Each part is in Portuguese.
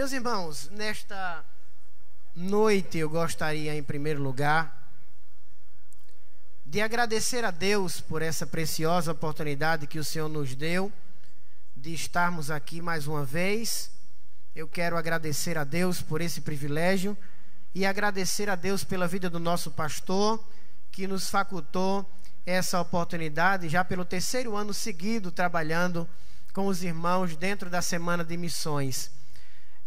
Meus irmãos, nesta noite eu gostaria, em primeiro lugar, de agradecer a Deus por essa preciosa oportunidade que o Senhor nos deu de estarmos aqui mais uma vez. Eu quero agradecer a Deus por esse privilégio e agradecer a Deus pela vida do nosso pastor, que nos facultou essa oportunidade, já pelo terceiro ano seguido, trabalhando com os irmãos dentro da Semana de Missões.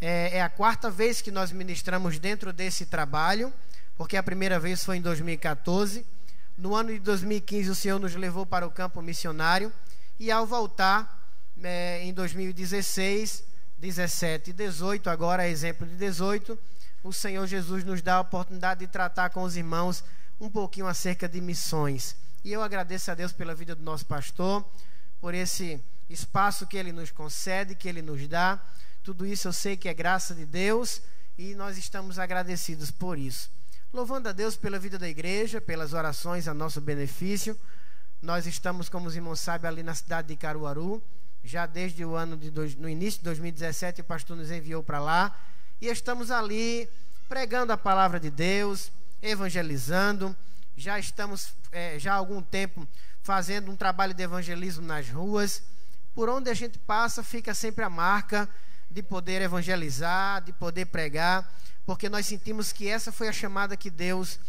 É a quarta vez que nós ministramos dentro desse trabalho, porque a primeira vez foi em 2014. No ano de 2015 o Senhor nos levou para o campo missionário, e ao voltar em 2016, 17 e 18, agora exemplo de 18, o Senhor Jesus nos dá a oportunidade de tratar com os irmãos um pouquinho acerca de missões. E eu agradeço a Deus pela vida do nosso pastor, por esse espaço que ele nos concede, que ele nos dá. Tudo isso eu sei que é graça de Deus e nós estamos agradecidos por isso. Louvando a Deus pela vida da igreja, pelas orações a nosso benefício. Nós estamos, como os irmãos sabem, ali na cidade de Caruaru. Já desde o ano no início de 2017 o pastor nos enviou para lá. E estamos ali pregando a palavra de Deus, evangelizando. Já estamos já há algum tempo fazendo um trabalho de evangelismo nas ruas. Por onde a gente passa fica sempre a marca de poder evangelizar, de poder pregar, porque nós sentimos que essa foi a chamada que Deus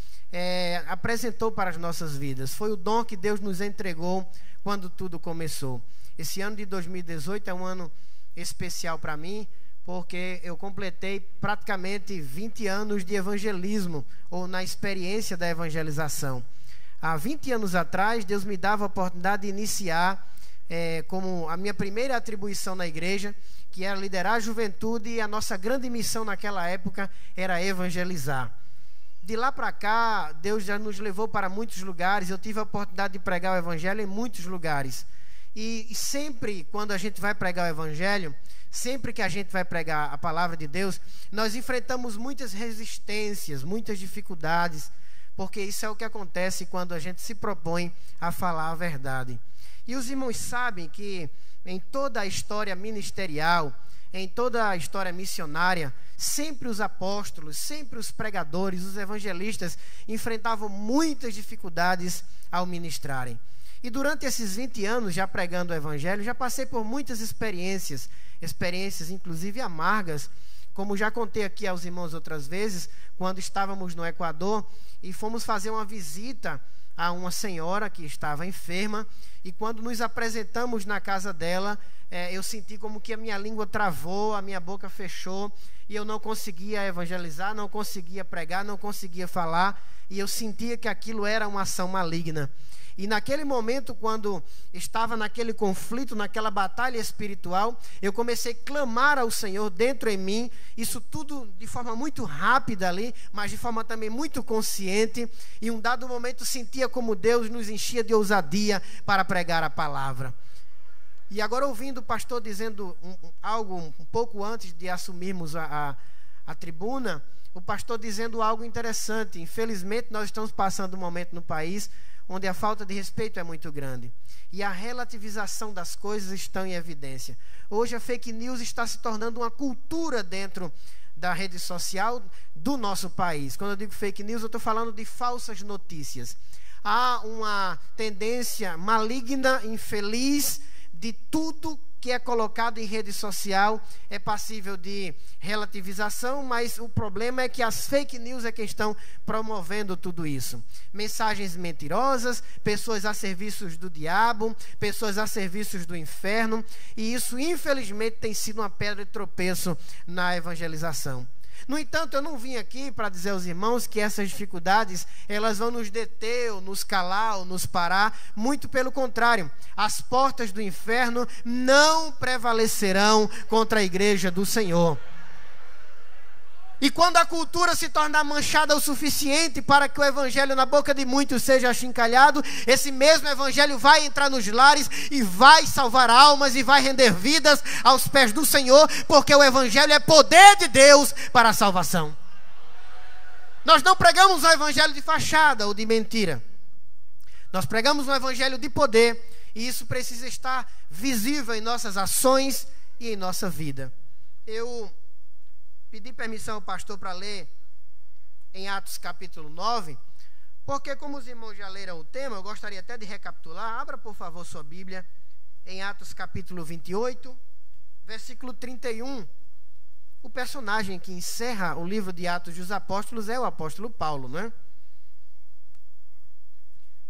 apresentou para as nossas vidas. Foi o dom que Deus nos entregou quando tudo começou. Esse ano de 2018 é um ano especial para mim, porque eu completei praticamente 20 anos de evangelismo, ou na experiência da evangelização. Há 20 anos atrás, Deus me dava a oportunidade de iniciar como a minha primeira atribuição na igreja, que era liderar a juventude, e a nossa grande missão naquela época era evangelizar. De lá para cá, Deus já nos levou para muitos lugares. Eu tive a oportunidade de pregar o evangelho em muitos lugares. E sempre quando a gente vai pregar o evangelho, sempre que a gente vai pregar a palavra de Deus, nós enfrentamos muitas resistências, muitas dificuldades, porque isso é o que acontece quando a gente se propõe a falar a verdade. E os irmãos sabem que em toda a história ministerial, em toda a história missionária, sempre os apóstolos, sempre os pregadores, os evangelistas enfrentavam muitas dificuldades ao ministrarem. E durante esses 20 anos já pregando o evangelho, já passei por muitas experiências inclusive amargas, como já contei aqui aos irmãos outras vezes, quando estávamos no Equador e fomos fazer uma visita a uma senhora que estava enferma, e quando nos apresentamos na casa dela, eu senti como que a minha língua travou, a minha boca fechou, e eu não conseguia evangelizar, não conseguia pregar, não conseguia falar, e eu sentia que aquilo era uma ação maligna. E naquele momento, quando estava naquele conflito, naquela batalha espiritual, eu comecei a clamar ao Senhor dentro em mim, isso tudo de forma muito rápida ali, mas de forma também muito consciente, e um dado momento sentia como Deus nos enchia de ousadia para pregar a palavra. E agora, ouvindo o pastor dizendo algo um pouco antes de assumirmos a tribuna, o pastor dizendo algo interessante. Infelizmente, nós estamos passando um momento no país onde a falta de respeito é muito grande. E a relativização das coisas estão em evidência. Hoje a fake news está se tornando uma cultura dentro da rede social do nosso país. Quando eu digo fake news, eu estou falando de falsas notícias. Há uma tendência maligna, infeliz, de tudo que é colocado em rede social é passível de relativização, mas o problema é que as fake news é que estão promovendo tudo isso. Mensagens mentirosas, pessoas a serviços do diabo, pessoas a serviços do inferno, e isso infelizmente tem sido uma pedra de tropeço na evangelização. No entanto, eu não vim aqui para dizer aos irmãos que essas dificuldades elas vão nos deter, ou nos calar, ou nos parar. Muito pelo contrário, as portas do inferno não prevalecerão contra a igreja do Senhor. E quando a cultura se tornar manchada o suficiente para que o evangelho na boca de muitos seja achincalhado, esse mesmo evangelho vai entrar nos lares e vai salvar almas e vai render vidas aos pés do Senhor, porque o evangelho é poder de Deus para a salvação. Nós não pregamos um evangelho de fachada ou de mentira. Nós pregamos um evangelho de poder, e isso precisa estar visível em nossas ações e em nossa vida. Eu pedi permissão ao pastor para ler em Atos capítulo 9, porque como os irmãos já leram o tema, eu gostaria até de recapitular. Abra, por favor, sua Bíblia em Atos capítulo 28, versículo 31. O personagem que encerra o livro de Atos dos Apóstolos é o apóstolo Paulo, não é?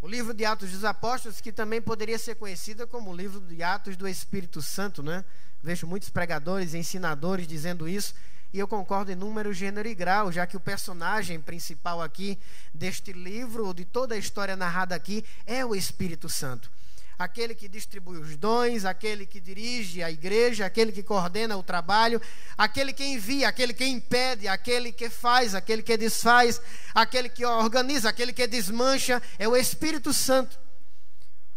O livro de Atos dos Apóstolos, que também poderia ser conhecido como o livro de Atos do Espírito Santo, né? Vejo muitos pregadores e ensinadores dizendo isso, e eu concordo em número, gênero e grau, já que o personagem principal aqui deste livro, de toda a história narrada aqui, é o Espírito Santo. Aquele que distribui os dons, aquele que dirige a igreja, aquele que coordena o trabalho, aquele que envia, aquele que impede, aquele que faz, aquele que desfaz, aquele que organiza, aquele que desmancha, é o Espírito Santo.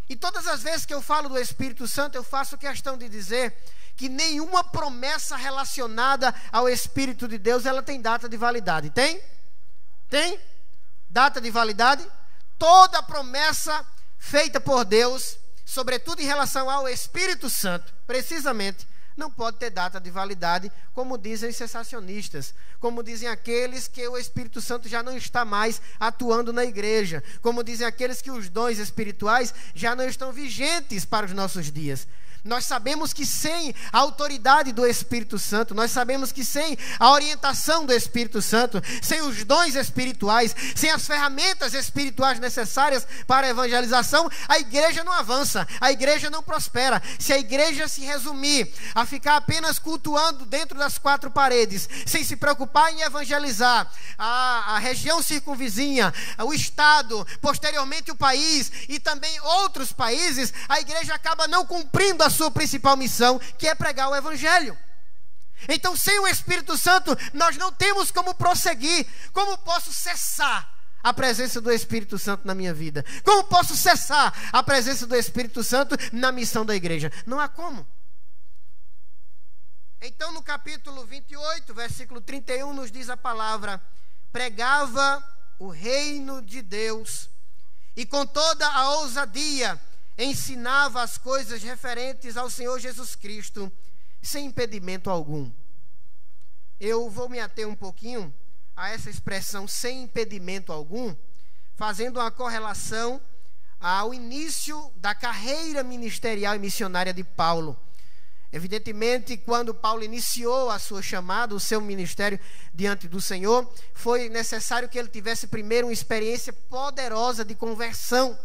E todas as vezes que eu falo do Espírito Santo, eu faço questão de dizer que nenhuma promessa relacionada ao Espírito de Deus, ela tem data de validade. Tem? Tem? Data de validade? Toda promessa feita por Deus, sobretudo em relação ao Espírito Santo, precisamente, não pode ter data de validade, como dizem os sensacionistas, como dizem aqueles que o Espírito Santo já não está mais atuando na igreja, como dizem aqueles que os dons espirituais já não estão vigentes para os nossos dias. Nós sabemos que sem a autoridade do Espírito Santo, nós sabemos que sem a orientação do Espírito Santo, sem os dons espirituais, sem as ferramentas espirituais necessárias para a evangelização, a igreja não avança, a igreja não prospera. Se a igreja se resumir a ficar apenas cultuando dentro das quatro paredes, sem se preocupar em evangelizar a região circunvizinha, o estado, posteriormente o país e também outros países, a igreja acaba não cumprindo a sua principal missão, que é pregar o Evangelho. Então, sem o Espírito Santo, nós não temos como prosseguir. Como posso cessar a presença do Espírito Santo na minha vida? Como posso cessar a presença do Espírito Santo na missão da igreja? Não há como. Então, no capítulo 28, versículo 31, nos diz a palavra: pregava o reino de Deus e com toda a ousadia ensinava as coisas referentes ao Senhor Jesus Cristo, sem impedimento algum. Eu vou me ater um pouquinho a essa expressão, sem impedimento algum, fazendo uma correlação ao início da carreira ministerial e missionária de Paulo. Evidentemente, quando Paulo iniciou a sua chamada, o seu ministério diante do Senhor, foi necessário que ele tivesse primeiro uma experiência poderosa de conversão,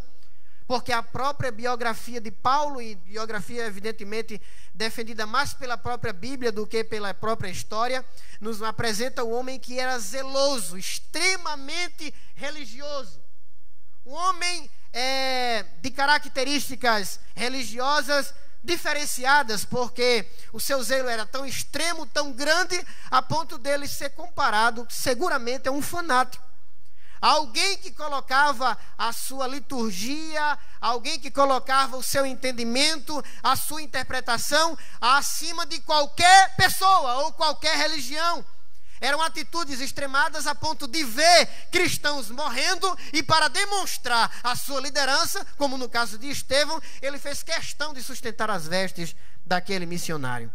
porque a própria biografia de Paulo, e biografia evidentemente defendida mais pela própria Bíblia do que pela própria história, nos apresenta um homem que era zeloso, extremamente religioso. Um homem de características religiosas diferenciadas, porque o seu zelo era tão extremo, tão grande, a ponto dele ser comparado seguramente a um fanático. Alguém que colocava a sua liturgia, alguém que colocava o seu entendimento, a sua interpretação acima de qualquer pessoa ou qualquer religião. Eram atitudes extremadas a ponto de ver cristãos morrendo, e para demonstrar a sua liderança, como no caso de Estevão, ele fez questão de sustentar as vestes daquele missionário.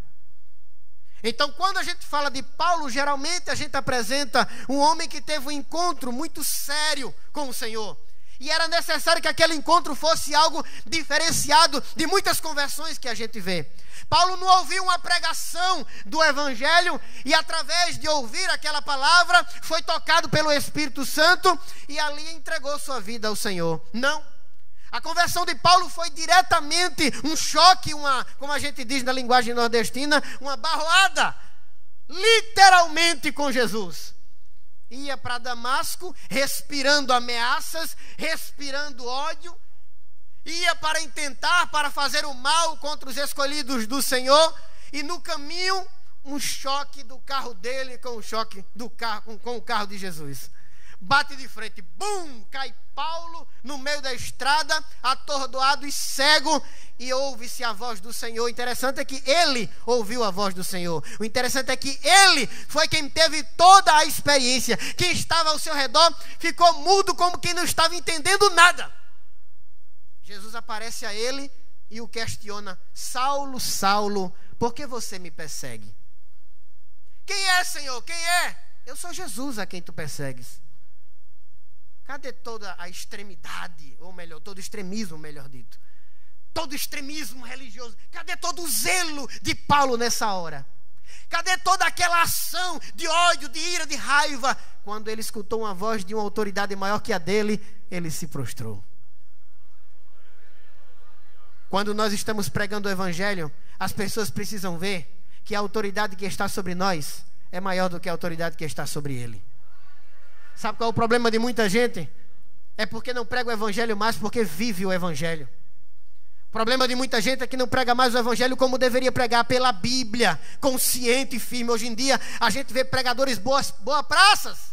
Então, quando a gente fala de Paulo, geralmente a gente apresenta um homem que teve um encontro muito sério com o Senhor. E era necessário que aquele encontro fosse algo diferenciado de muitas conversões que a gente vê. Paulo não ouviu uma pregação do Evangelho e, através de ouvir aquela palavra, foi tocado pelo Espírito Santo e ali entregou sua vida ao Senhor. Não. A conversão de Paulo foi diretamente um choque, como a gente diz na linguagem nordestina, uma barroada, literalmente com Jesus. Ia para Damasco, respirando ameaças, respirando ódio, ia para intentar, para fazer o mal contra os escolhidos do Senhor, e no caminho, um choque do carro dele com o choque do carro, com o carro de Jesus. Bate de frente, bum, cai Paulo no meio da estrada, atordoado e cego, e ouve-se a voz do Senhor. O interessante é que ele ouviu a voz do Senhor. O interessante é que ele foi quem teve toda a experiência. Quem estava ao seu redor ficou mudo, como quem não estava entendendo nada. Jesus aparece a ele e o questiona: Saulo, Saulo, por que você me persegue? Quem é, Senhor? Quem é? Eu sou Jesus a quem tu persegues. Cadê toda a extremidade, ou melhor, todo extremismo, melhor dito? Todo extremismo religioso. Cadê todo o zelo de Paulo nessa hora? Cadê toda aquela ação de ódio, de ira, de raiva? Quando ele escutou uma voz de uma autoridade maior que a dele, ele se prostrou. Quando nós estamos pregando o evangelho, as pessoas precisam ver que a autoridade que está sobre nós é maior do que a autoridade que está sobre ele. Sabe qual é o problema de muita gente? É porque não prega o evangelho mais, porque vive o evangelho. O problema de muita gente é que não prega mais o evangelho como deveria pregar, pela Bíblia, consciente e firme. Hoje em dia a gente vê pregadores boas praças,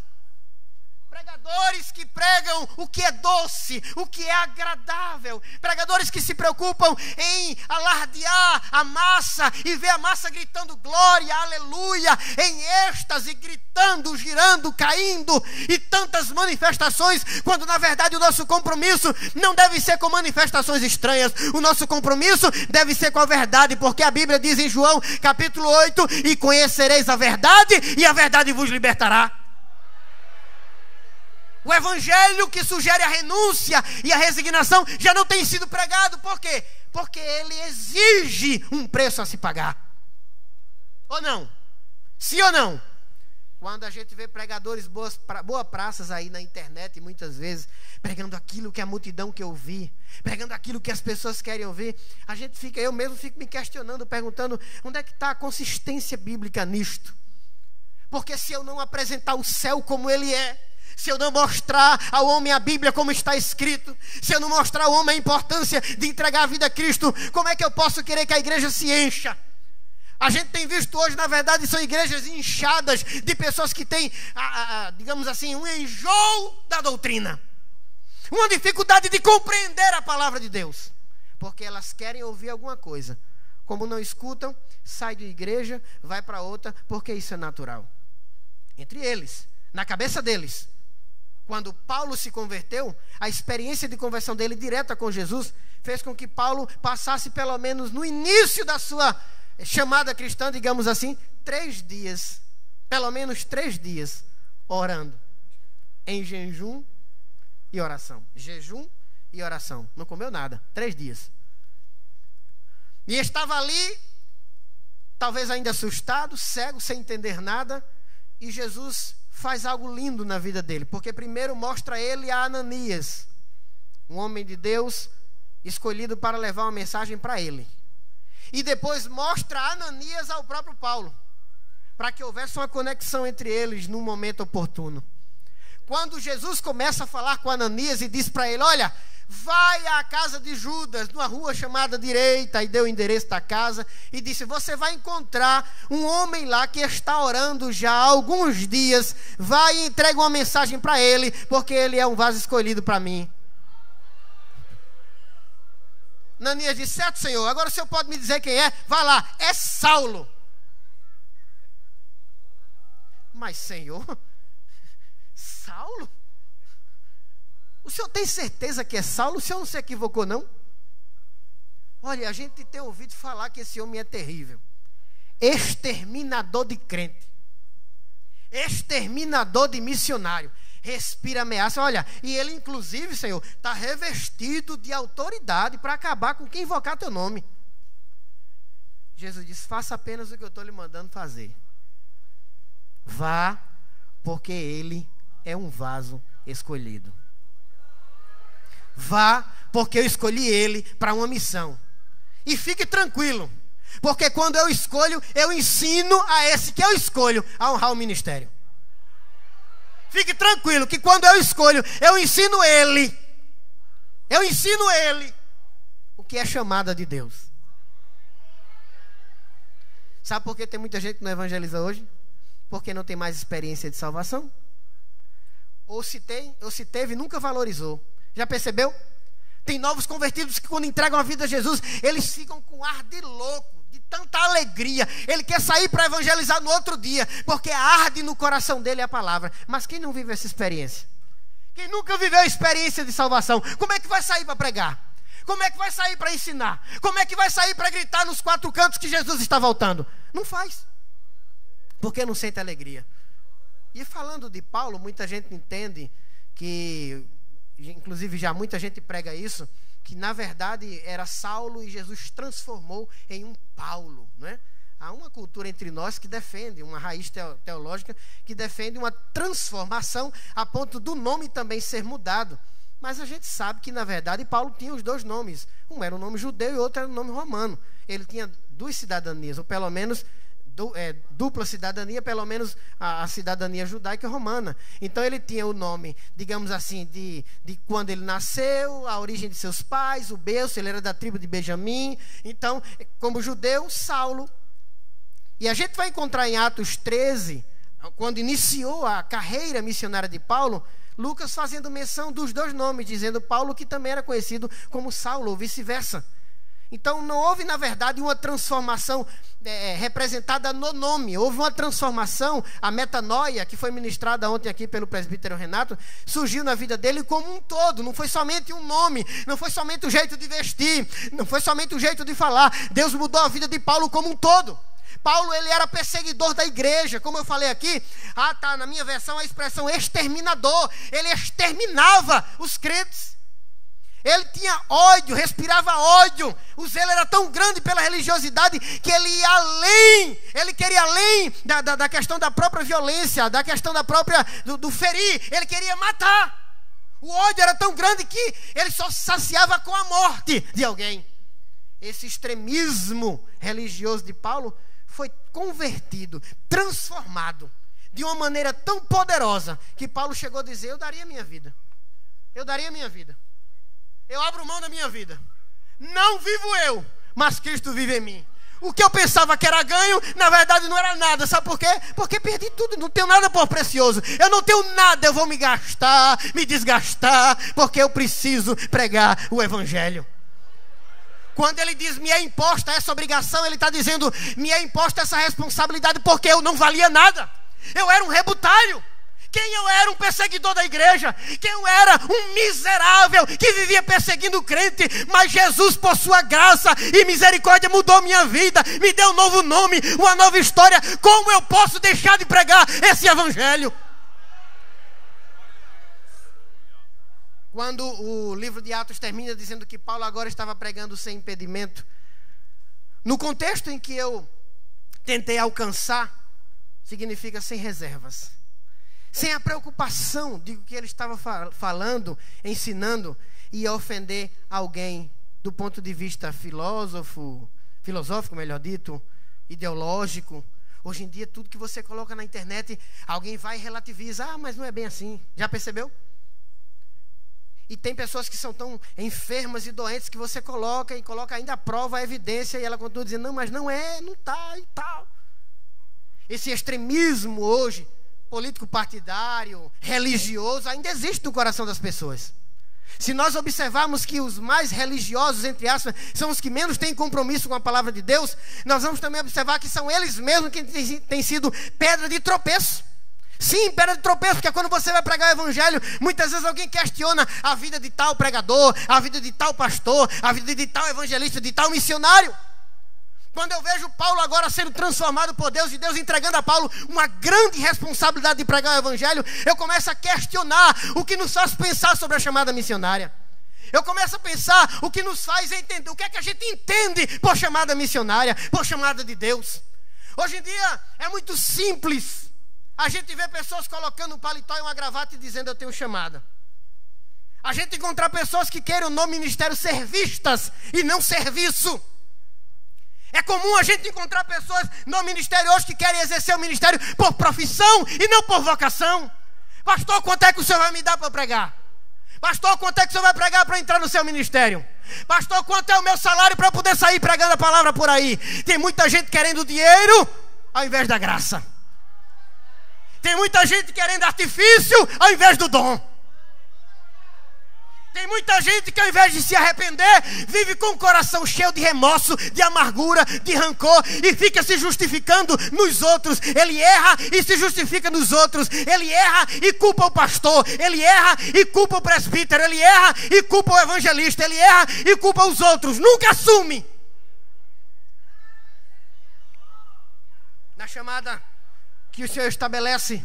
pregadores que pregam o que é doce, o que é agradável, pregadores que se preocupam em alardear a massa e ver a massa gritando glória, aleluia, em êxtase, gritando, girando, caindo, e tantas manifestações, quando na verdade o nosso compromisso não deve ser com manifestações estranhas. O nosso compromisso deve ser com a verdade, porque a Bíblia diz em João capítulo 8: e conhecereis a verdade, e a verdade vos libertará. O evangelho que sugere a renúncia e a resignação já não tem sido pregado. Por quê? Porque ele exige um preço a se pagar. Ou não? Sim ou não? Quando a gente vê pregadores boas praças aí na internet, muitas vezes, pregando aquilo que a multidão quer ouvir, pregando aquilo que as pessoas querem ouvir, eu mesmo fico me questionando, perguntando, onde é que está a consistência bíblica nisto? Porque se eu não apresentar o céu como ele é, se eu não mostrar ao homem a Bíblia como está escrito, se eu não mostrar ao homem a importância de entregar a vida a Cristo, como é que eu posso querer que a igreja se encha? A gente tem visto hoje, na verdade, são igrejas inchadas de pessoas que têm, digamos assim, um enjoo da doutrina, uma dificuldade de compreender a palavra de Deus, porque elas querem ouvir alguma coisa. Como não escutam, sai de igreja, vai para outra, porque isso é natural. Entre eles, na cabeça deles. Quando Paulo se converteu, a experiência de conversão dele direta com Jesus fez com que Paulo passasse, pelo menos no início da sua chamada cristã, digamos assim, 3 dias, pelo menos 3 dias, orando, em jejum e oração. Jejum e oração. Não comeu nada, 3 dias. E estava ali, talvez ainda assustado, cego, sem entender nada, e Jesus faz algo lindo na vida dele, porque primeiro mostra ele a Ananias, um homem de Deus escolhido para levar uma mensagem para ele, e depois mostra Ananias ao próprio Paulo, para que houvesse uma conexão entre eles num momento oportuno. Quando Jesus começa a falar com Ananias e diz para ele: olha, vai à casa de Judas, numa rua chamada Direita, e deu o endereço da casa, e disse: você vai encontrar um homem lá que está orando já há alguns dias, vai e entrega uma mensagem para ele, porque ele é um vaso escolhido para mim. Ananias disse: certo, Senhor, agora o Senhor pode me dizer quem é? Vai lá, é Saulo. Mas, Senhor, Saulo? O senhor tem certeza que é Saulo? O senhor não se equivocou, não? Olha, a gente tem ouvido falar que esse homem é terrível. Exterminador de crente. Exterminador de missionário. Respira ameaça. Olha, e ele inclusive, Senhor, está revestido de autoridade para acabar com quem invocar teu nome. Jesus disse: faça apenas o que eu estou lhe mandando fazer. Vá, porque ele é um vaso escolhido. Vá, porque eu escolhi ele para uma missão. E fique tranquilo, porque quando eu escolho, eu ensino a esse que eu escolho a honrar o ministério. Fique tranquilo que quando eu escolho, eu ensino ele. Eu ensino ele o que é chamada de Deus. Sabe por que tem muita gente que não evangeliza hoje? Porque não tem mais experiência de salvação. Ou se tem, ou se teve, nunca valorizou. Já percebeu? Tem novos convertidos que quando entregam a vida a Jesus, eles ficam com ar de louco, de tanta alegria. Ele quer sair para evangelizar no outro dia, porque arde no coração dele a palavra. Mas quem não vive essa experiência? Quem nunca viveu a experiência de salvação, como é que vai sair para pregar? Como é que vai sair para ensinar? Como é que vai sair para gritar nos 4 cantos que Jesus está voltando? Não faz. Porque não sente alegria. E falando de Paulo, muita gente entende que, inclusive já muita gente prega isso, que na verdade era Saulo e Jesus transformou em um Paulo, não é? Há uma cultura entre nós que defende, uma raiz teológica que defende uma transformação a ponto do nome também ser mudado. Mas a gente sabe que na verdade Paulo tinha os dois nomes. Um era o nome judeu e outro era o nome romano. Ele tinha duas cidadanias, ou pelo menos dupla cidadania, pelo menos a cidadania judaica e romana. Então ele tinha o nome, digamos assim, de quando ele nasceu, a origem de seus pais, o berço, ele era da tribo de Benjamim. Então, como judeu, Saulo. E a gente vai encontrar em Atos 13, quando iniciou a carreira missionária de Paulo, Lucas fazendo menção dos dois nomes, dizendo Paulo que também era conhecido como Saulo, ou vice-versa. Então não houve, na verdade, uma transformação representada no nome. Houve uma transformação, a metanoia, que foi ministrada ontem aqui pelo presbítero Renato, surgiu na vida dele como um todo. Não foi somente um nome, não foi somente o jeito de vestir, não foi somente o jeito de falar. Deus mudou a vida de Paulo como um todo. Paulo, ele era perseguidor da igreja, como eu falei aqui, na minha versão a expressão exterminador. Ele exterminava os crentes. Ele tinha ódio, respirava ódio. O zelo era tão grande pela religiosidade que ele ia além. Ele queria além da questão da própria violência, da questão da própria do ferir. Ele queria matar. O ódio era tão grande que ele só se saciava com a morte de alguém. Esse extremismo religioso de Paulo foi convertido, transformado de uma maneira tão poderosa que Paulo chegou a dizer: eu daria minha vida. Eu daria minha vida. Eu abro mão da minha vida. Não vivo eu, mas Cristo vive em mim. O que eu pensava que era ganho, na verdade não era nada. Sabe por quê? Porque perdi tudo, não tenho nada por precioso. Eu não tenho nada, eu vou me gastar, me desgastar, porque eu preciso pregar o Evangelho. Quando ele diz, me é imposta essa obrigação, ele está dizendo, me é imposta essa responsabilidade, porque eu não valia nada. Eu era um rebutário. Quem eu era? Um perseguidor da igreja. Quem eu era? Um miserável que vivia perseguindo o crente. Mas Jesus, por sua graça e misericórdia, mudou minha vida, me deu um novo nome, uma nova história. Como eu posso deixar de pregar esse Evangelho? Quando o livro de Atos termina dizendo que Paulo agora estava pregando sem impedimento, no contexto em que eu tentei alcançar, significa sem reservas, sem a preocupação de que ele estava falando, ensinando, ia ofender alguém do ponto de vista filosófico, melhor dito, ideológico. Hoje em dia, tudo que você coloca na internet, alguém vai e relativiza. Ah, mas não é bem assim. Já percebeu? E tem pessoas que são tão enfermas e doentes que você coloca e coloca ainda a prova, a evidência, e ela continua dizendo, não, mas não é, não está e tal. Esse extremismo hoje, político partidário, religioso, ainda existe no coração das pessoas. Se nós observarmos que os mais religiosos, entre aspas, são os que menos têm compromisso com a palavra de Deus, nós vamos também observar que são eles mesmos que têm sido pedra de tropeço. Sim, pedra de tropeço, porque quando você vai pregar o Evangelho, muitas vezes alguém questiona a vida de tal pregador, a vida de tal pastor, a vida de tal evangelista, de tal missionário. Quando eu vejo Paulo agora sendo transformado por Deus, e Deus entregando a Paulo uma grande responsabilidade de pregar o Evangelho, eu começo a questionar o que nos faz pensar sobre a chamada missionária. Eu começo a pensar o que nos faz entender, o que é que a gente entende por chamada missionária, por chamada de Deus. Hoje em dia é muito simples. A gente vê pessoas colocando um paletó e uma gravata e dizendo, eu tenho chamada. A gente encontrar pessoas que querem no ministério ser vistas e não serviço. É comum a gente encontrar pessoas no ministério hoje que querem exercer o ministério por profissão e não por vocação. Pastor, quanto é que o senhor vai me dar para pregar? Pastor, quanto é que o senhor vai pregar para entrar no seu ministério? Pastor, quanto é o meu salário para eu poder sair pregando a palavra por aí? Tem muita gente querendo dinheiro ao invés da graça. Tem muita gente querendo artifício ao invés do dom. Tem muita gente que ao invés de se arrepender, vive com o coração cheio de remorso, de amargura, de rancor, e fica se justificando nos outros. Ele erra e se justifica nos outros. Ele erra e culpa o pastor. Ele erra e culpa o presbítero. Ele erra e culpa o evangelista. Ele erra e culpa os outros. Nunca assume. Na chamada que o Senhor estabelece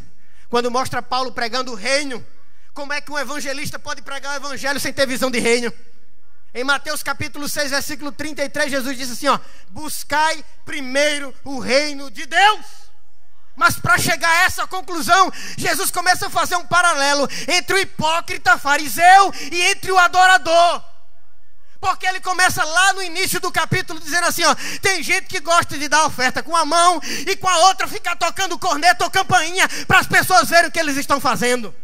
quando mostra Paulo pregando o reino. Como é que um evangelista pode pregar o evangelho sem ter visão de reino? Em Mateus capítulo 6, versículo 33, Jesus disse assim, ó: buscai primeiro o reino de Deus. Mas para chegar a essa conclusão, Jesus começa a fazer um paralelo entre o hipócrita fariseu e entre o adorador. Porque ele começa lá no início do capítulo dizendo assim, ó: tem gente que gosta de dar oferta com a mão e com a outra ficar tocando corneta ou campainha para as pessoas verem o que eles estão fazendo.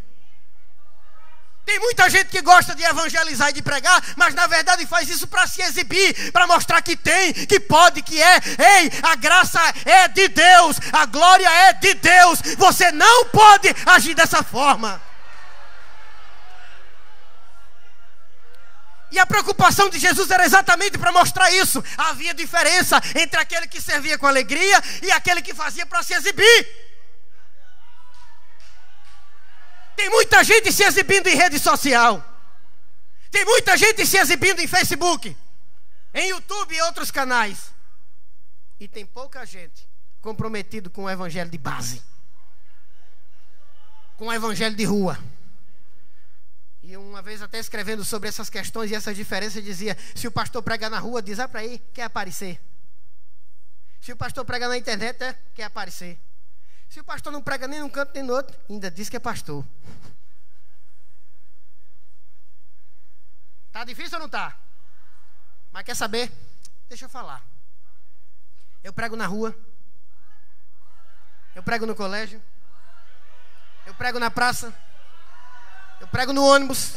Tem muita gente que gosta de evangelizar e de pregar, mas na verdade faz isso para se exibir, para mostrar que tem, que pode, que é. Ei, a graça é de Deus, a glória é de Deus. Você não pode agir dessa forma. E a preocupação de Jesus era exatamente para mostrar isso. Havia diferença entre aquele que servia com alegria e aquele que fazia para se exibir. Tem muita gente se exibindo em rede social. Tem muita gente se exibindo em Facebook, em YouTube e outros canais. E tem pouca gente comprometido com o evangelho de base, com o evangelho de rua. E uma vez até escrevendo sobre essas questões e essas diferenças, dizia: se o pastor prega na rua, diz: para aí, quer aparecer. Se o pastor prega na internet, quer aparecer. Se o pastor não prega nem num canto nem no outro, ainda diz que é pastor. Tá difícil ou não tá? Mas quer saber? Deixa eu falar. Eu prego na rua. Eu prego no colégio. Eu prego na praça. Eu prego no ônibus.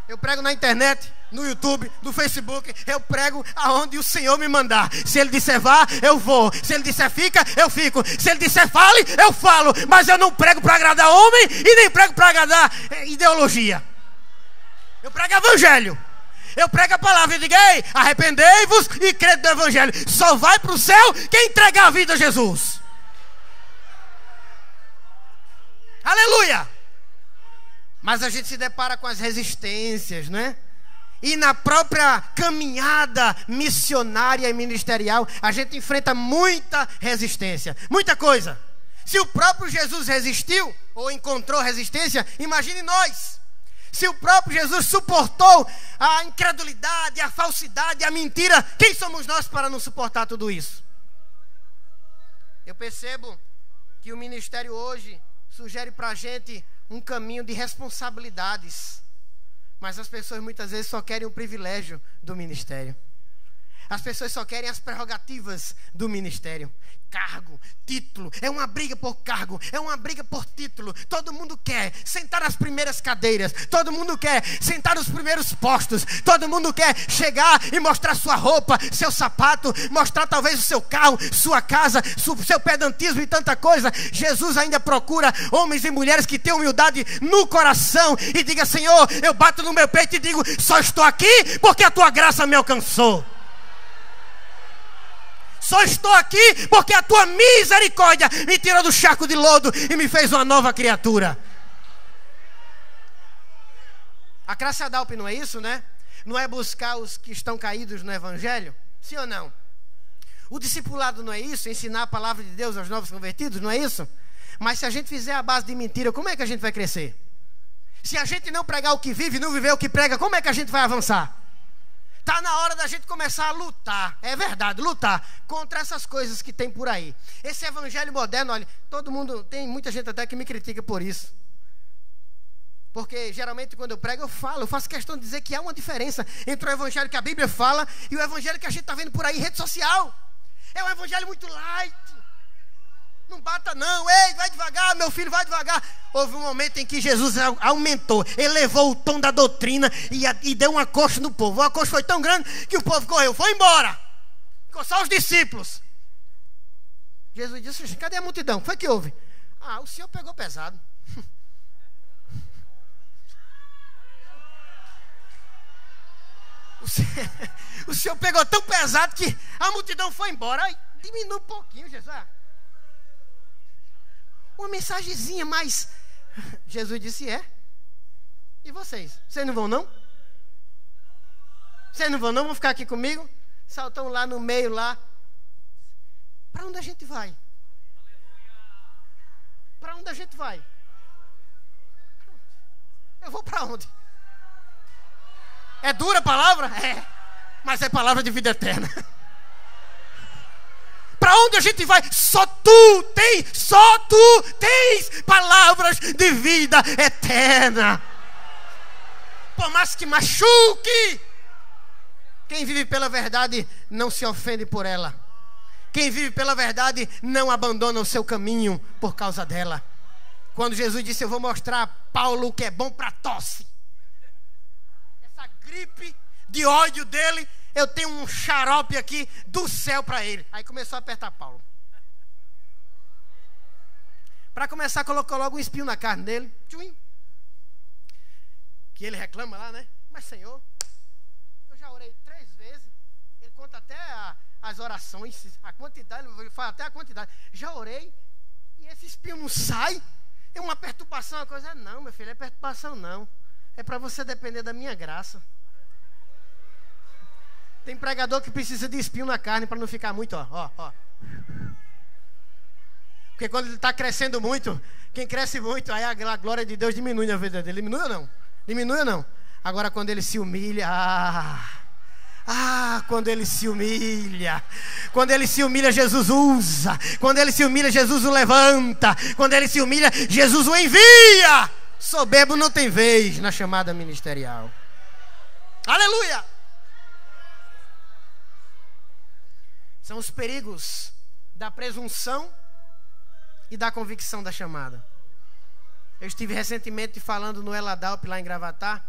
Eu prego na internet, no YouTube, no Facebook. Eu prego aonde o Senhor me mandar. Se Ele disser vá, eu vou. Se Ele disser fica, eu fico. Se Ele disser fale, eu falo. Mas eu não prego para agradar homem e nem prego para agradar ideologia. Eu prego evangelho. Eu prego a palavra e digo: ei, arrependei-vos e crede no evangelho. Só vai para o céu quem entregar a vida a Jesus. Aleluia! Mas a gente se depara com as resistências, né? E na própria caminhada missionária e ministerial, a gente enfrenta muita resistência, muita coisa. Se o próprio Jesus resistiu ou encontrou resistência, imagine nós. Se o próprio Jesus suportou a incredulidade, a falsidade, a mentira, quem somos nós para não suportar tudo isso? Eu percebo que o ministério hoje sugere para a gente um caminho de responsabilidades, mas as pessoas muitas vezes só querem o privilégio do ministério. As pessoas só querem as prerrogativas do ministério. Cargo, título, é uma briga por cargo, é uma briga por título. Todo mundo quer sentar nas primeiras cadeiras, todo mundo quer sentar nos primeiros postos, todo mundo quer chegar e mostrar sua roupa, seu sapato, mostrar talvez o seu carro, sua casa, seu pedantismo e tanta coisa. Jesus ainda procura homens e mulheres que tenham humildade no coração e diga: Senhor, eu bato no meu peito e digo: só estou aqui porque a tua graça me alcançou. Só estou aqui porque a tua misericórdia me tirou do charco de lodo e me fez uma nova criatura. A Cássia Dalpe não é isso, né? Não é buscar os que estão caídos no evangelho? Sim ou não? O discipulado não é isso? Ensinar a palavra de Deus aos novos convertidos, não é isso? Mas se a gente fizer a base de mentira, como é que a gente vai crescer? Se a gente não pregar o que vive, não viver o que prega, como é que a gente vai avançar? Está na hora da gente começar a lutar, é verdade, lutar contra essas coisas que tem por aí. Esse evangelho moderno, olha, todo mundo, tem muita gente até que me critica por isso. Porque geralmente quando eu prego, eu faço questão de dizer que há uma diferença entre o evangelho que a Bíblia fala e o evangelho que a gente está vendo por aí em rede social. É um evangelho muito light. Não bata não, ei, vai devagar, meu filho, vai devagar. Houve um momento em que Jesus aumentou, elevou o tom da doutrina e deu uma coxa no povo. A coxa foi tão grande que o povo correu, foi embora. Ficou só os discípulos. Jesus disse: cadê a multidão? O que foi que houve? O senhor pegou pesado. O senhor pegou tão pesado que a multidão foi embora. Aí, diminui um pouquinho, Jesus. Uma mensagenzinha, mas Jesus disse: e vocês? Vocês não vão não? Vocês não vão não? Vão ficar aqui comigo? Saltam lá no meio lá. Para onde a gente vai? Para onde a gente vai? Eu vou para onde? É dura a palavra? É. Mas é palavra de vida eterna. Para onde a gente vai? Só tu tens palavras de vida eterna. Por mais que machuque, quem vive pela verdade não se ofende por ela. Quem vive pela verdade não abandona o seu caminho por causa dela. Quando Jesus disse: eu vou mostrar a Paulo o que é bom para tosse, essa gripe de ódio dele, eu tenho um xarope aqui do céu para ele. Aí começou a apertar Paulo. Para começar, colocou logo um espinho na carne dele. Tchuim. Que ele reclama lá, né? Mas Senhor, eu já orei 3 vezes. Ele conta até as orações, a quantidade, ele fala até a quantidade. Já orei e esse espinho não sai. É uma perturbação, uma coisa. Não, meu filho, é perturbação não. É para você depender da minha graça. Tem pregador que precisa de espinho na carne para não ficar muito, ó. Porque quando ele está crescendo muito, quem cresce muito, aí a glória de Deus diminui na vida dele. Diminui ou não? Diminui ou não? Agora quando ele se humilha, quando ele se humilha, Jesus usa. Quando ele se humilha, Jesus o levanta. Quando ele se humilha, Jesus o envia. Soberbo não tem vez na chamada ministerial. Aleluia! São os perigos da presunção e da convicção da chamada. Eu estive recentemente falando no Eladalp lá em Gravatá,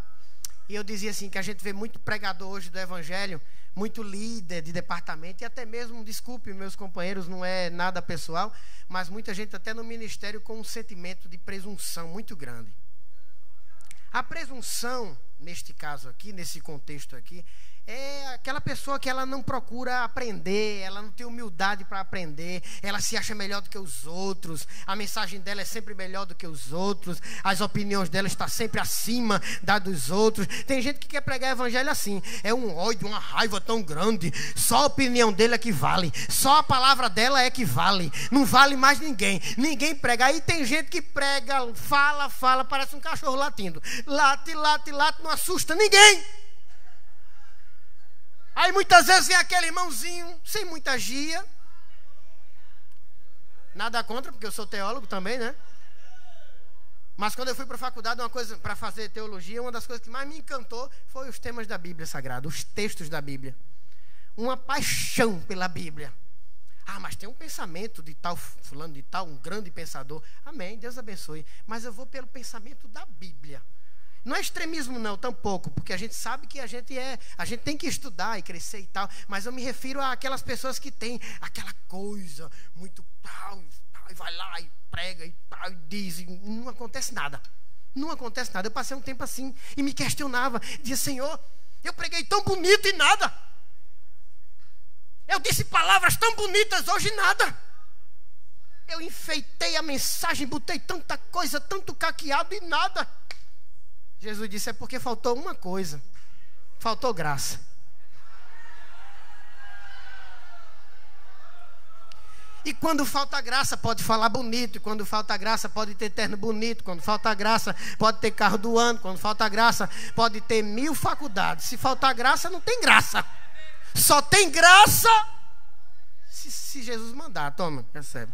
e eu dizia assim, que a gente vê muito pregador hoje do evangelho, muito líder de departamento, e até mesmo, desculpe meus companheiros, não é nada pessoal, mas muita gente até no ministério com um sentimento de presunção muito grande. A presunção, neste caso aqui, nesse contexto aqui, é aquela pessoa que ela não procura aprender, ela não tem humildade para aprender, ela se acha melhor do que os outros, a mensagem dela é sempre melhor do que os outros, as opiniões dela estão sempre acima da dos outros. Tem gente que quer pregar evangelho assim, é um ódio, uma raiva tão grande, só a opinião dele é que vale, só a palavra dela é que vale, não vale mais ninguém prega. Aí tem gente que prega, fala, parece um cachorro latindo, late, não assusta ninguém. Aí muitas vezes vem aquele irmãozinho, sem muita gia. Nada contra, porque eu sou teólogo também, né? Mas quando eu fui para a faculdade, uma coisa para fazer teologia, uma das coisas que mais me encantou foi os temas da Bíblia Sagrada, os textos da Bíblia. Uma paixão pela Bíblia. Mas tem um pensamento de tal fulano de tal, um grande pensador. Amém, Deus abençoe. Mas eu vou pelo pensamento da Bíblia. Não é extremismo não, tampouco, porque a gente sabe que a gente tem que estudar e crescer e tal, mas eu me refiro àquelas pessoas que têm aquela coisa muito tal, e vai lá e prega e tal, e diz, e não acontece nada. Não acontece nada. Eu passei um tempo assim e me questionava, dizia: Senhor, eu preguei tão bonito e nada. Eu disse palavras tão bonitas, hoje nada. Eu enfeitei a mensagem, botei tanta coisa, tanto caqueado e nada. Jesus disse: é porque faltou uma coisa. Faltou graça. E quando falta graça, pode falar bonito. E quando falta graça, pode ter terno bonito. Quando falta graça, pode ter carro do ano. Quando falta graça, pode ter 1000 faculdades. Se faltar graça, não tem graça. Só tem graça se Jesus mandar. Toma, recebe.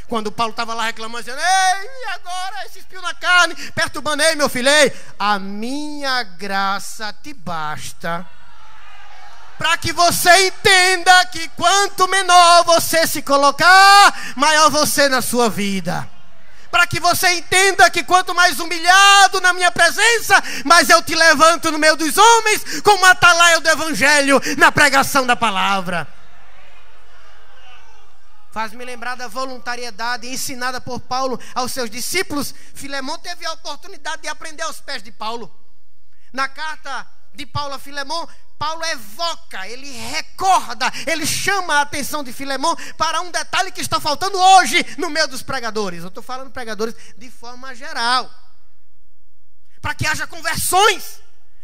Quando Paulo estava lá reclamando, dizendo: ei, agora esse espinho na carne, perturbando, ei, meu filho, ei, a minha graça te basta, para que você entenda que quanto menor você se colocar, maior você na sua vida. Para que você entenda que quanto mais humilhado na minha presença, mais eu te levanto no meio dos homens, como atalaia do evangelho na pregação da palavra. Faz-me lembrar da voluntariedade ensinada por Paulo aos seus discípulos. Filemão teve a oportunidade de aprender aos pés de Paulo. Na carta de Paulo a Filemão, Paulo evoca, ele recorda, ele chama a atenção de Filemão para um detalhe que está faltando hoje no meio dos pregadores. Eu estou falando pregadores de forma geral. Para que haja conversões,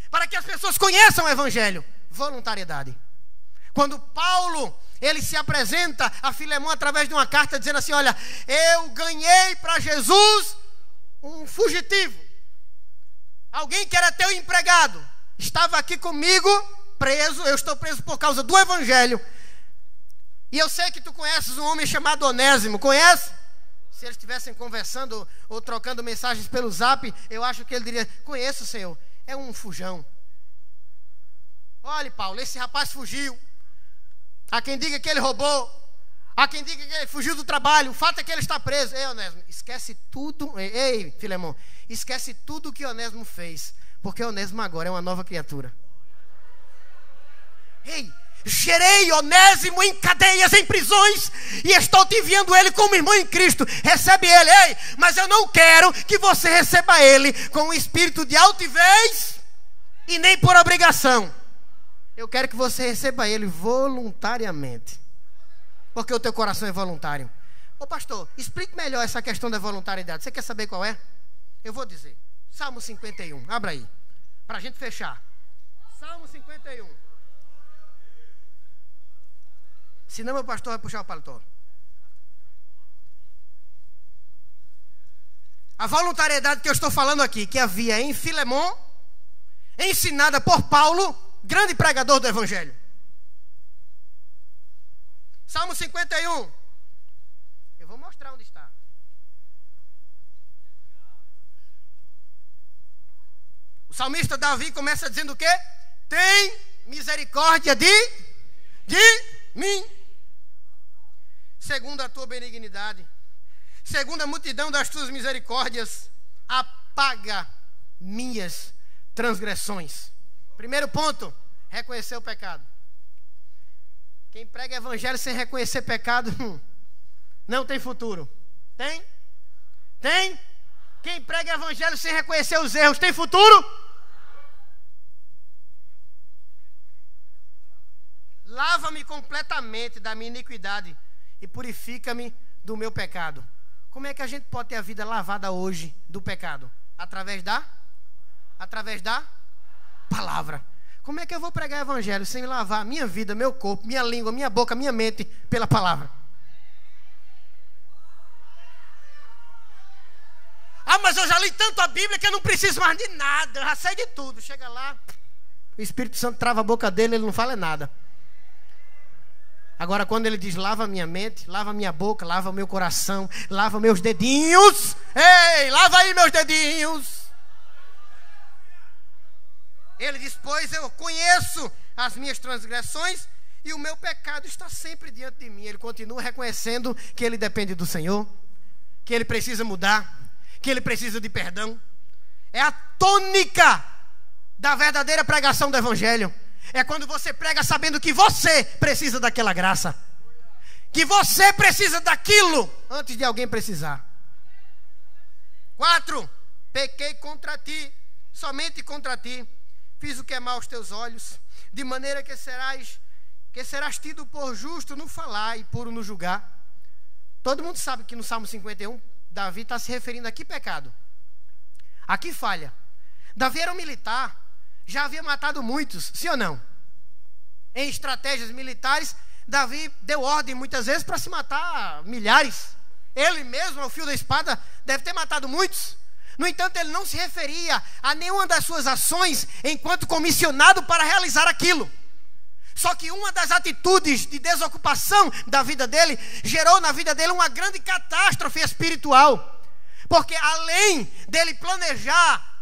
para que as pessoas conheçam o evangelho. Voluntariedade. Quando Paulo ele se apresenta a Filemão através de uma carta dizendo assim: olha, eu ganhei para Jesus um fugitivo, alguém que era teu empregado, estava aqui comigo preso, eu estou preso por causa do evangelho, e eu sei que tu conheces um homem chamado Onésimo, conhece? Se eles estivessem conversando ou trocando mensagens pelo zap, eu acho que ele diria: conheço, Senhor, é um fujão. Olha, Paulo, esse rapaz fugiu. Há quem diga que ele roubou, há quem diga que ele fugiu do trabalho, o fato é que ele está preso. Ei, Onésimo, esquece tudo. Ei, Filemão, esquece tudo o que Onésimo fez, porque Onésimo agora é uma nova criatura. Ei, gerei Onésimo em cadeias, em prisões, e estou te enviando ele como irmão em Cristo. Recebe ele. Ei, mas eu não quero que você receba ele com um espírito de altivez e nem por obrigação. Eu quero que você receba ele voluntariamente, porque o teu coração é voluntário. Ô pastor, explique melhor essa questão da voluntariedade. Você quer saber qual é? Eu vou dizer. Salmo 51, abra aí, para a gente fechar. Salmo 51. Senão meu pastor vai puxar o paletó. A voluntariedade que eu estou falando aqui, que havia em Filemão, ensinada por Paulo, grande pregador do evangelho. Salmo 51. Eu vou mostrar onde está. O salmista Davi começa dizendo o quê? Tem misericórdia de mim, segundo a tua benignidade, segundo a multidão das tuas misericórdias, apaga minhas transgressões. Primeiro ponto, reconhecer o pecado. Quem prega evangelho sem reconhecer pecado, não tem futuro. Tem? Tem? Quem prega evangelho sem reconhecer os erros, tem futuro? Lava-me completamente da minha iniquidade e purifica-me do meu pecado. Como é que a gente pode ter a vida lavada hoje do pecado? Através da palavra. Como é que eu vou pregar evangelho sem lavar minha vida, meu corpo, minha língua, minha boca, minha mente pela palavra? Ah, mas eu já li tanto a Bíblia que eu não preciso mais de nada, eu já sei de tudo. Chega lá, o Espírito Santo trava a boca dele, ele não fala nada. Agora quando ele diz: lava minha mente, lava minha boca, lava meu coração, lava meus dedinhos. Ei, lava aí meus dedinhos. Ele diz: pois eu conheço as minhas transgressões e o meu pecado está sempre diante de mim. Ele continua reconhecendo que ele depende do Senhor, que ele precisa mudar, que ele precisa de perdão. É a tônica da verdadeira pregação do evangelho. É quando você prega sabendo que você precisa daquela graça, que você precisa daquilo antes de alguém precisar. 4. Pequei contra ti, somente contra ti, fiz o que é mal aos teus olhos, de maneira que serás tido por justo no falar e puro no julgar. Todo mundo sabe que no Salmo 51 Davi está se referindo a que pecado? A que falha? Davi era um militar, já havia matado muitos, sim ou não? Em estratégias militares, Davi deu ordem muitas vezes para se matar milhares. Ele mesmo, ao fio da espada, deve ter matado muitos. No entanto, ele não se referia a nenhuma das suas ações enquanto comissionado para realizar aquilo. Só que uma das atitudes de desocupação da vida dele gerou na vida dele uma grande catástrofe espiritual. Porque além dele planejar,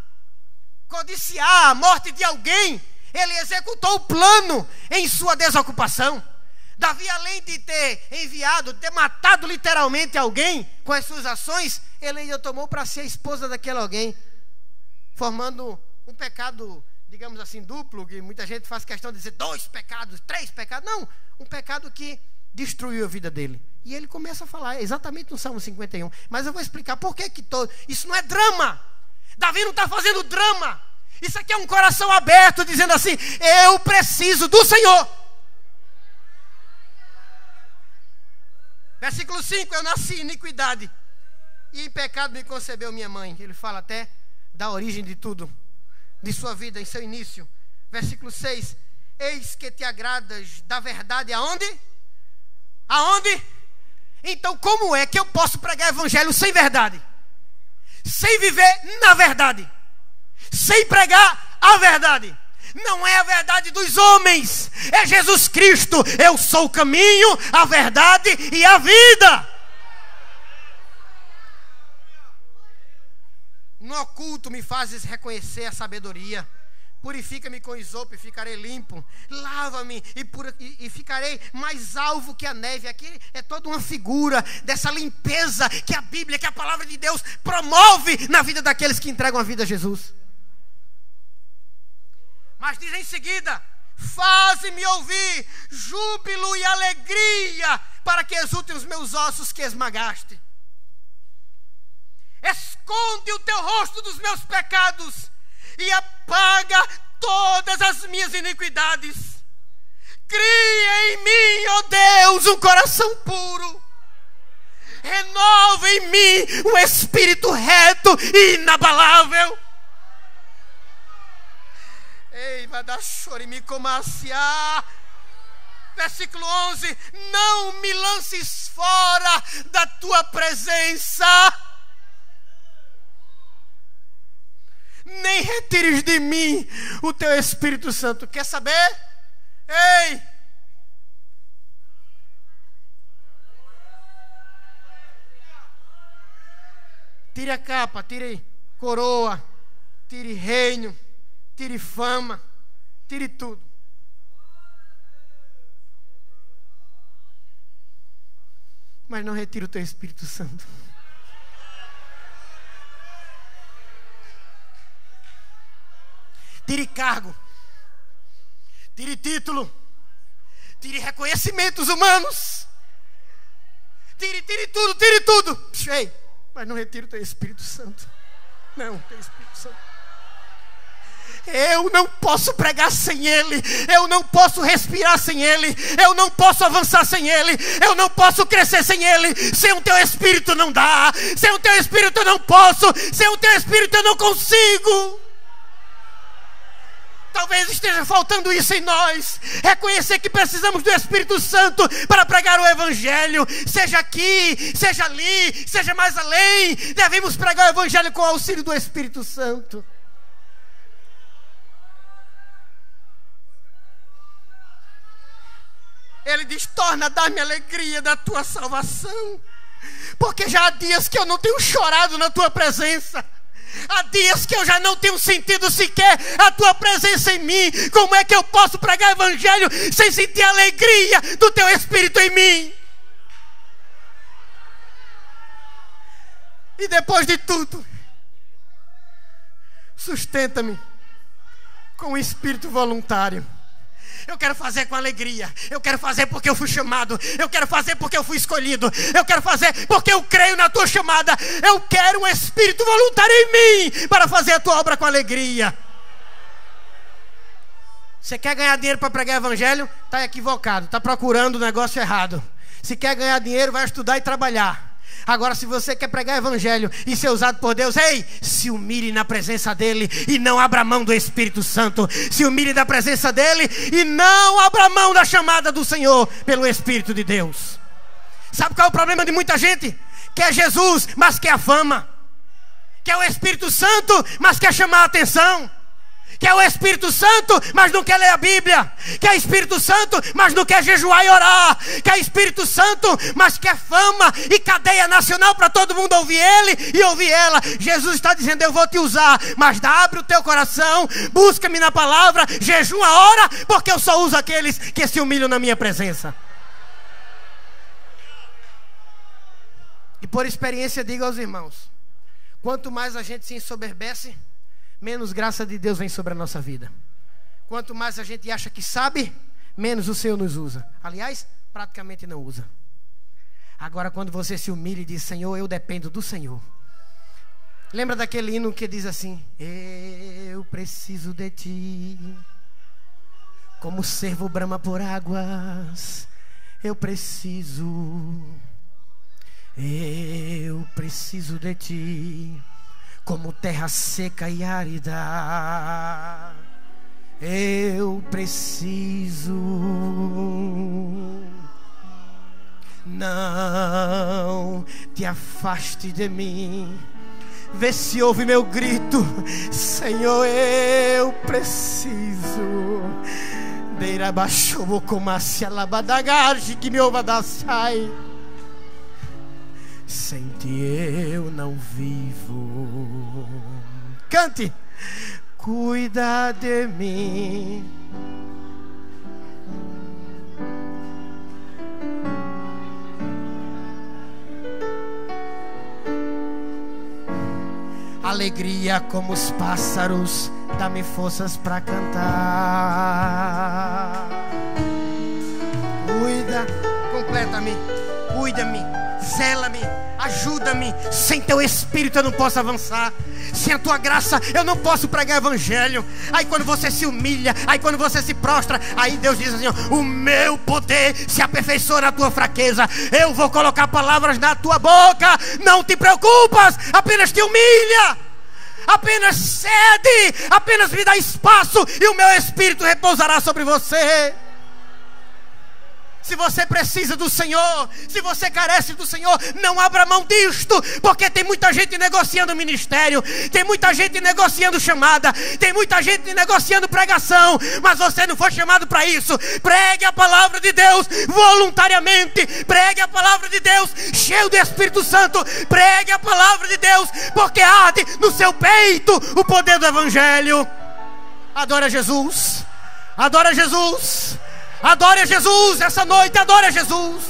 codiciar a morte de alguém, ele executou o plano em sua desocupação. Davi, além de ter enviado, ter matado literalmente alguém com as suas ações, ele ainda tomou para si a esposa daquele alguém, formando um pecado, digamos assim, duplo, que muita gente faz questão de dizer 2 pecados, 3 pecados. Não, um pecado que destruiu a vida dele. E ele começa a falar exatamente no Salmo 51. Mas eu vou explicar por que todo. Isso não é drama. Davi não está fazendo drama. Isso aqui é um coração aberto, dizendo assim: eu preciso do Senhor. Versículo 5: eu nasci em iniquidade, e em pecado me concebeu minha mãe. Ele fala até da origem de tudo, de sua vida, em seu início. Versículo 6: eis que te agradas da verdade aonde? Aonde? Então como é que eu posso pregar evangelho sem verdade? Sem viver na verdade? Sem pregar a verdade? Não é a verdade dos homens, é Jesus Cristo. Eu sou o caminho, a verdade e a vida. No oculto me fazes reconhecer a sabedoria. Purifica-me com isopo e ficarei limpo. Lava-me e ficarei mais alvo que a neve. Aqui é toda uma figura dessa limpeza que a Bíblia, que a palavra de Deus promove na vida daqueles que entregam a vida a Jesus. Mas diz em seguida: faze-me ouvir júbilo e alegria, para que exultem os meus ossos que esmagaste. Esconde o teu rosto dos meus pecados e apaga todas as minhas iniquidades. Cria em mim, ó Deus, um coração puro. Renova em mim um espírito reto e inabalável. Ei, vai dar chorimicomaciá. Versículo 11: não me lances fora da tua presença, nem retires de mim o teu Espírito Santo. Quer saber? Ei! Tire a capa, tire coroa, tire reino, tire fama, tire tudo. Mas não retire o teu Espírito Santo. Tire cargo, tire título, tire reconhecimentos humanos, tire tudo. Ei, mas não retire o teu Espírito Santo. Não, o teu Espírito Santo. Eu não posso pregar sem Ele, eu não posso respirar sem Ele, eu não posso avançar sem Ele, eu não posso crescer sem Ele. Sem o teu Espírito não dá, sem o teu Espírito eu não posso, sem o teu Espírito eu não consigo. Talvez esteja faltando isso em nós. Reconhecer que precisamos do Espírito Santo para pregar o Evangelho. Seja aqui, seja ali, seja mais além. Devemos pregar o Evangelho com o auxílio do Espírito Santo. Ele diz: torna a dar-me alegria da tua salvação. Porque já há dias que eu não tenho chorado na tua presença. Há dias que eu já não tenho sentido sequer a tua presença em mim. Como é que eu posso pregar o Evangelho sem sentir a alegria do teu Espírito em mim? E depois de tudo, sustenta-me com o espírito voluntário. Eu quero fazer com alegria. Eu quero fazer porque eu fui chamado. Eu quero fazer porque eu fui escolhido. Eu quero fazer porque eu creio na tua chamada. Eu quero um espírito voluntário em mim para fazer a tua obra com alegria. Você quer ganhar dinheiro para pregar o Evangelho? Está equivocado, está procurando o negócio errado. Se quer ganhar dinheiro, vai estudar e trabalhar. Agora, se você quer pregar o Evangelho e ser usado por Deus, ei, se humilhe na presença dEle e não abra mão do Espírito Santo. Se humilhe na presença dEle e não abra mão da chamada do Senhor pelo Espírito de Deus. Sabe qual é o problema de muita gente? Quer Jesus, mas quer a fama. Quer o Espírito Santo, mas quer chamar a atenção. Quer o Espírito Santo, mas não quer ler a Bíblia. Quer Espírito Santo, mas não quer jejuar e orar. Quer Espírito Santo, mas quer fama e cadeia nacional para todo mundo ouvir ele e ouvir ela. Jesus está dizendo: eu vou te usar, mas abre o teu coração, busca-me na palavra, jejua, ora, porque eu só uso aqueles que se humilham na minha presença. E por experiência digo aos irmãos: quanto mais a gente se ensoberbece, menos graça de Deus vem sobre a nossa vida. Quanto mais a gente acha que sabe, menos o Senhor nos usa. Aliás, praticamente não usa. Agora, quando você se humilha e diz: Senhor, eu dependo do Senhor. Lembra daquele hino que diz assim: eu preciso de ti, como o cervo brama por águas. Eu preciso de ti, como terra seca e árida. Eu preciso. não te afaste de mim. Vê se ouve meu grito, Senhor, eu preciso. Deira baixou como a se alabadagarde que me obadaçai. Sem ti eu não vivo. Cante. Cuida de mim. Alegria como os pássaros, dá-me forças para cantar. Cuida, completa-me, cuida-me, zela-me, ajuda-me. Sem teu espírito eu não posso avançar. Sem a tua graça eu não posso pregar evangelho. Aí quando você se humilha, aí quando você se prostra, aí Deus diz assim: o meu poder se aperfeiçoa na tua fraqueza. Eu vou colocar palavras na tua boca. Não te preocupas, apenas te humilha, apenas cede, apenas me dá espaço e o meu espírito repousará sobre você. Se você precisa do Senhor, se você carece do Senhor, não abra mão disto, porque tem muita gente negociando ministério, tem muita gente negociando chamada, tem muita gente negociando pregação, mas você não foi chamado para isso. Pregue a palavra de Deus voluntariamente, pregue a palavra de Deus cheio do Espírito Santo, pregue a palavra de Deus, porque arde no seu peito o poder do Evangelho. Adora Jesus, adora Jesus. Adore a Jesus essa noite, adore a Jesus.